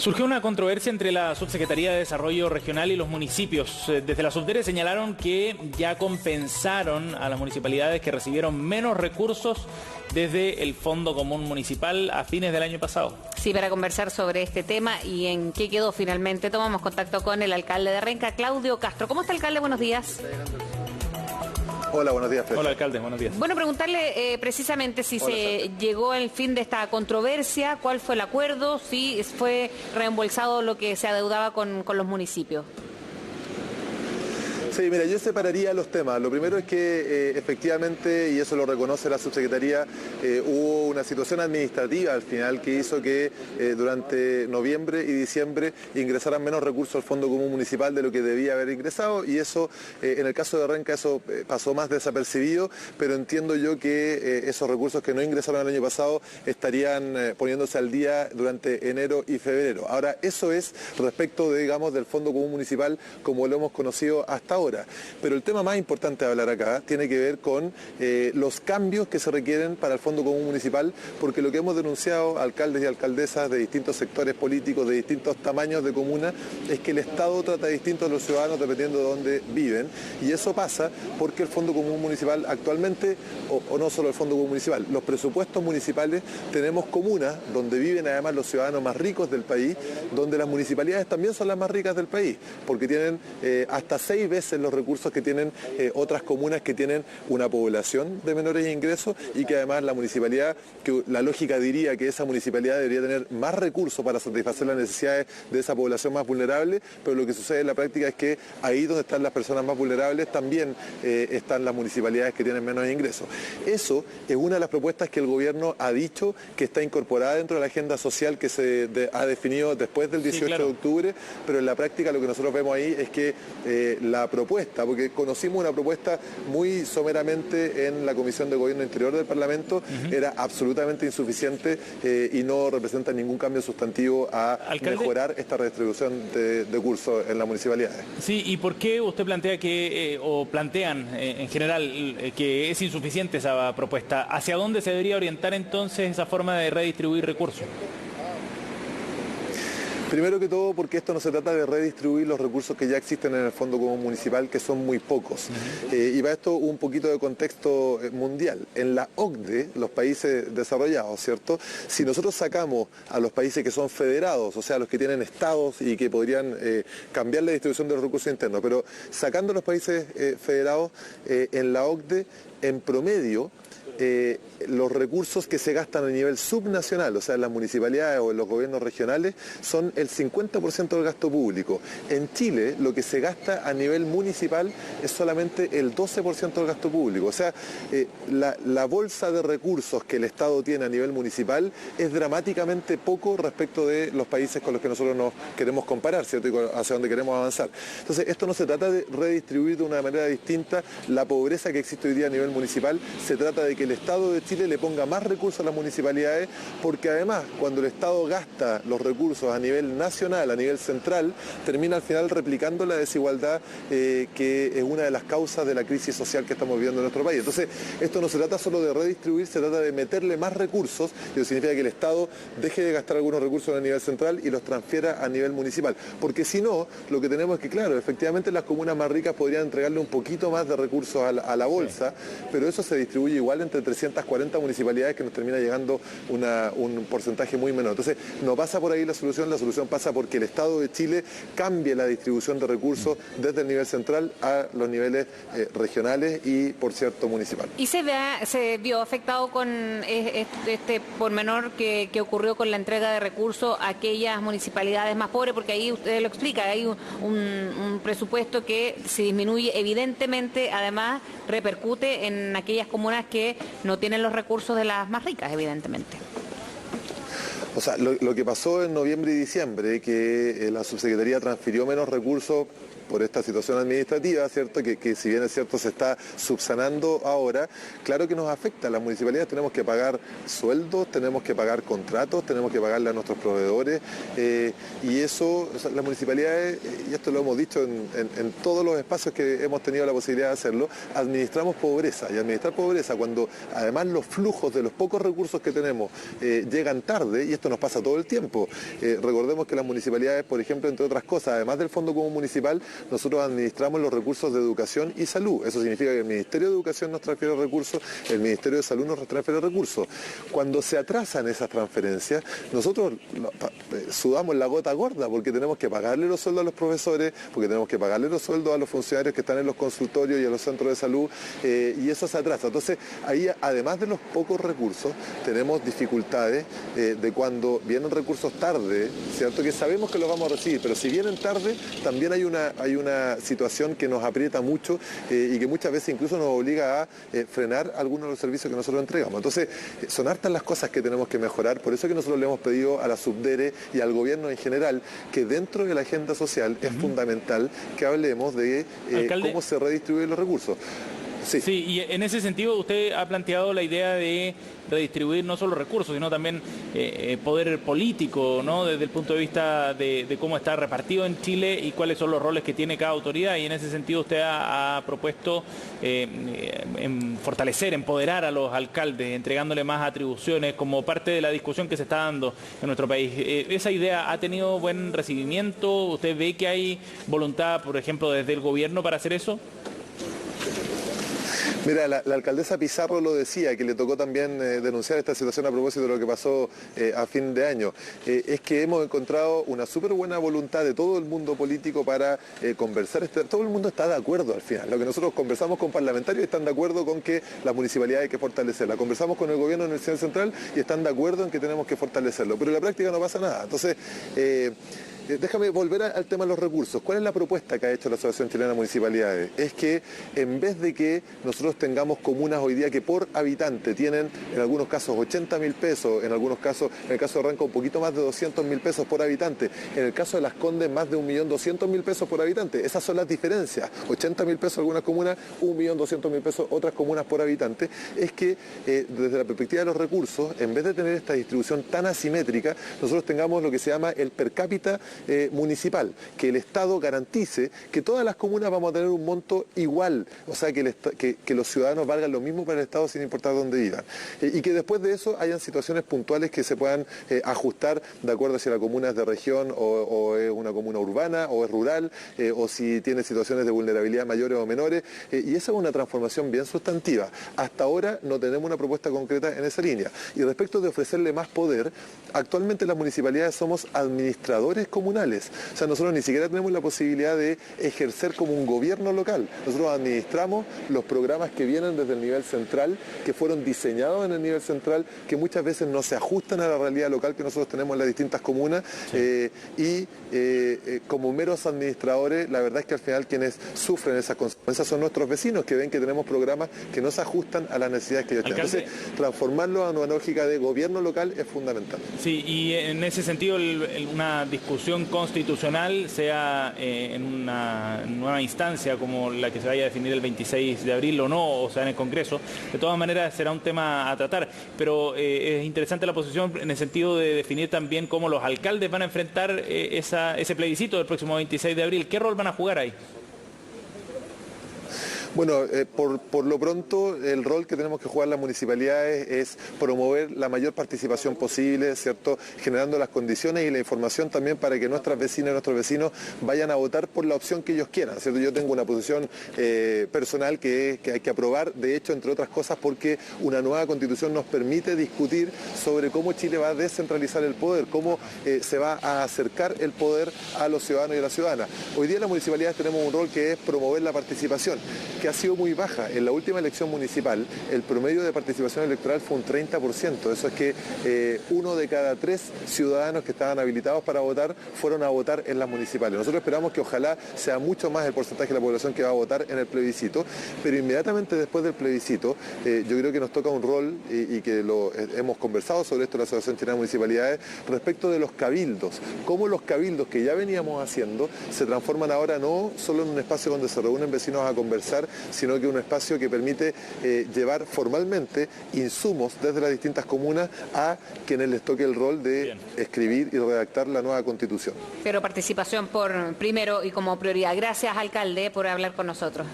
Surgió una controversia entre la Subsecretaría de Desarrollo Regional y los municipios. Desde la Subdere señalaron que ya compensaron a las municipalidades que recibieron menos recursos desde el Fondo Común Municipal a fines del año pasado. Sí, para conversar sobre este tema y en qué quedó finalmente, tomamos contacto con el alcalde de Renca, Claudio Castro. ¿Cómo está, alcalde? Buenos días. Hola, buenos días, Fred. Hola, alcalde, buenos días. Bueno, preguntarle precisamente si llegó el fin de esta controversia, cuál fue el acuerdo, si fue reembolsado lo que se adeudaba con los municipios. Sí, mira, yo separaría los temas. Lo primero es que efectivamente, y eso lo reconoce la subsecretaría, hubo una situación administrativa al final que hizo que durante noviembre y diciembre ingresaran menos recursos al Fondo Común Municipal de lo que debía haber ingresado, y eso, en el caso de Renca, eso pasó más desapercibido, pero entiendo yo que esos recursos que no ingresaron el año pasado estarían poniéndose al día durante enero y febrero. Ahora, eso es respecto, digamos, del Fondo Común Municipal como lo hemos conocido hasta ahora. Pero el tema más importante de hablar acá tiene que ver con los cambios que se requieren para el Fondo Común Municipal, porque lo que hemos denunciado alcaldes y alcaldesas de distintos sectores políticos, de distintos tamaños de comuna, es que el Estado trata distinto a los ciudadanos dependiendo de dónde viven, y eso pasa porque el Fondo Común Municipal actualmente, o no solo el Fondo Común Municipal, los presupuestos municipales, tenemos comunas donde viven además los ciudadanos más ricos del país, donde las municipalidades también son las más ricas del país, porque tienen hasta 6 veces los recursos que tienen otras comunas que tienen una población de menores ingresos, y que además la municipalidad, que la lógica diría que esa municipalidad debería tener más recursos para satisfacer las necesidades de esa población más vulnerable, pero lo que sucede en la práctica es que ahí donde están las personas más vulnerables también están las municipalidades que tienen menos ingresos. Eso es una de las propuestas que el gobierno ha dicho que está incorporada dentro de la agenda social que se ha definido después del 18 de octubre, pero en la práctica lo que nosotros vemos ahí es que la propuesta, porque conocimos una propuesta muy someramente en la Comisión de Gobierno Interior del Parlamento, era absolutamente insuficiente y no representa ningún cambio sustantivo a mejorar esta redistribución de cursos en las municipalidades. Sí, ¿y por qué usted plantea que, o plantean en general, que es insuficiente esa propuesta? ¿Hacia dónde se debería orientar entonces esa forma de redistribuir recursos? Primero que todo, porque esto no se trata de redistribuir los recursos que ya existen en el Fondo Común Municipal, que son muy pocos. Y para esto un poquito de contexto mundial. En la OCDE, los países desarrollados, ¿cierto? Si nosotros sacamos a los países que son federados, o sea, los que tienen estados y que podrían cambiar la distribución de los recursos internos, pero sacando los países federados, en la OCDE, en promedio, los recursos que se gastan a nivel subnacional, o sea, en las municipalidades o en los gobiernos regionales, son el 50% del gasto público. En Chile, lo que se gasta a nivel municipal es solamente el 12% del gasto público. O sea, la bolsa de recursos que el Estado tiene a nivel municipal es dramáticamente poco respecto de los países con los que nosotros nos queremos comparar, ¿cierto? Y hacia donde queremos avanzar. Entonces, esto no se trata de redistribuir de una manera distinta la pobreza que existe hoy día a nivel municipal, se trata de que el Estado de Chile le ponga más recursos a las municipalidades, porque además cuando el Estado gasta los recursos a nivel nacional, a nivel central, termina al final replicando la desigualdad que es una de las causas de la crisis social que estamos viviendo en nuestro país. Entonces, esto no se trata solo de redistribuir, se trata de meterle más recursos, y eso significa que el Estado deje de gastar algunos recursos a nivel central y los transfiera a nivel municipal, porque si no, lo que tenemos es que, claro, efectivamente las comunas más ricas podrían entregarle un poquito más de recursos a la bolsa, pero eso se distribuye igual entre 340 municipalidades, que nos termina llegando un porcentaje muy menor. Entonces, no pasa por ahí la solución pasa porque el Estado de Chile cambie la distribución de recursos desde el nivel central a los niveles regionales y, por cierto, municipal. ¿Y se vio afectado con este pormenor que ocurrió con la entrega de recursos a aquellas municipalidades más pobres? Porque ahí usted lo explica, hay un presupuesto que se disminuye, evidentemente, además repercute en aquellas comunas que no tienen los recursos de las más ricas, evidentemente. O sea, lo que pasó en noviembre y diciembre, que la subsecretaría transfirió menos recursos por esta situación administrativa, ¿cierto? Que si bien es cierto se está subsanando ahora, claro que nos afecta. Las municipalidades tenemos que pagar sueldos, tenemos que pagar contratos, tenemos que pagarle a nuestros proveedores y eso, o sea, las municipalidades, y esto lo hemos dicho en todos los espacios que hemos tenido la posibilidad de hacerlo, administramos pobreza, y administrar pobreza cuando además los flujos de los pocos recursos que tenemos llegan tarde, y esto nos pasa todo el tiempo. Recordemos que las municipalidades, por ejemplo, entre otras cosas, además del Fondo Común Municipal, nosotros administramos los recursos de educación y salud. Eso significa que el Ministerio de Educación nos transfiere recursos, el Ministerio de Salud nos transfiere recursos. Cuando se atrasan esas transferencias, nosotros sudamos la gota gorda porque tenemos que pagarle los sueldos a los profesores, porque tenemos que pagarle los sueldos a los funcionarios que están en los consultorios y a los centros de salud, y eso se atrasa. Entonces, ahí, además de los pocos recursos, tenemos dificultades de cuando vienen recursos tarde, ¿cierto? Que sabemos que los vamos a recibir, pero si vienen tarde, también hay una situación que nos aprieta mucho y que muchas veces incluso nos obliga a frenar algunos de los servicios que nosotros entregamos. Entonces, son hartas las cosas que tenemos que mejorar, por eso es que nosotros le hemos pedido a la Subdere y al gobierno en general que dentro de la agenda social es fundamental que hablemos de cómo se redistribuyen los recursos. Sí. Sí, y en ese sentido usted ha planteado la idea de redistribuir no solo recursos, sino también poder político, ¿no? Desde el punto de vista de cómo está repartido en Chile y cuáles son los roles que tiene cada autoridad. Y en ese sentido usted ha propuesto fortalecer, empoderar a los alcaldes, entregándole más atribuciones como parte de la discusión que se está dando en nuestro país. ¿Esa idea ha tenido buen recibimiento? ¿Usted ve que hay voluntad, por ejemplo, desde el gobierno para hacer eso? Mira, la alcaldesa Pizarro lo decía, que le tocó también denunciar esta situación a propósito de lo que pasó a fin de año. Es que hemos encontrado una súper buena voluntad de todo el mundo político para conversar. Todo el mundo está de acuerdo al final. Lo que nosotros conversamos con parlamentarios están de acuerdo con que las municipalidades hay que fortalecerla. Conversamos con el gobierno de la Universidad Central y están de acuerdo en que tenemos que fortalecerlo. Pero en la práctica no pasa nada. Entonces, déjame volver al tema de los recursos. ¿Cuál es la propuesta que ha hecho la Asociación Chilena de Municipalidades? Es que en vez de que nosotros tengamos comunas hoy día que por habitante tienen en algunos casos 80.000 pesos, en algunos casos, en el caso de Ranco un poquito más de 200.000 pesos por habitante, en el caso de Las Condes más de 1.200.000 pesos por habitante. Esas son las diferencias. 80.000 pesos algunas comunas, 1.200.000 pesos otras comunas por habitante. Es que desde la perspectiva de los recursos, en vez de tener esta distribución tan asimétrica, nosotros tengamos lo que se llama el per cápita municipal, que el Estado garantice que todas las comunas vamos a tener un monto igual, o sea, que los ciudadanos valgan lo mismo para el Estado sin importar dónde vivan. Y que después de eso hayan situaciones puntuales que se puedan ajustar de acuerdo a si la comuna es de región o es una comuna urbana o es rural, o si tiene situaciones de vulnerabilidad mayores o menores, y esa es una transformación bien sustantiva. Hasta ahora no tenemos una propuesta concreta en esa línea. Y respecto de ofrecerle más poder, actualmente las municipalidades somos administradores comunales, o sea, nosotros ni siquiera tenemos la posibilidad de ejercer como un gobierno local. Nosotros administramos los programas que vienen desde el nivel central, que fueron diseñados en el nivel central, que muchas veces no se ajustan a la realidad local que nosotros tenemos en las distintas comunas, sí. Como meros administradores, la verdad es que al final quienes sufren esas consecuencias son nuestros vecinos, que ven que tenemos programas que no se ajustan a las necesidades que ellos tienen. Entonces, transformarlo a una lógica de gobierno local es fundamental. Sí, y en ese sentido, una discusión constitucional, sea en una nueva instancia como la que se vaya a definir el 26 de abril o no, o sea, en el Congreso, de todas maneras será un tema a tratar, pero es interesante la posición en el sentido de definir también cómo los alcaldes van a enfrentar ese plebiscito del próximo 26 de abril. ¿Qué rol van a jugar ahí? Bueno, por lo pronto el rol que tenemos que jugar las municipalidades es promover la mayor participación posible, ¿cierto? Generando las condiciones y la información también para que nuestras vecinas y nuestros vecinos vayan a votar por la opción que ellos quieran, ¿cierto? Yo tengo una posición personal que hay que aprobar, de hecho, entre otras cosas, porque una nueva constitución nos permite discutir sobre cómo Chile va a descentralizar el poder, cómo se va a acercar el poder a los ciudadanos y a las ciudadanas. Hoy día en las municipalidades tenemos un rol que es promover la participación. que ha sido muy baja. En la última elección municipal, el promedio de participación electoral fue un 30%. Eso es que 1 de cada 3 ciudadanos que estaban habilitados para votar fueron a votar en las municipales. Nosotros esperamos que ojalá sea mucho más el porcentaje de la población que va a votar en el plebiscito, pero inmediatamente después del plebiscito, yo creo que nos toca un rol, y que hemos conversado sobre esto en la Asociación Chilena de Municipalidades, respecto de los cabildos. Cómo los cabildos que ya veníamos haciendo se transforman ahora no solo en un espacio donde se reúnen vecinos a conversar, sino que un espacio que permite llevar formalmente insumos desde las distintas comunas a quienes les toque el rol de escribir y redactar la nueva Constitución. Pero participación por primero y como prioridad. Gracias, alcalde, por hablar con nosotros.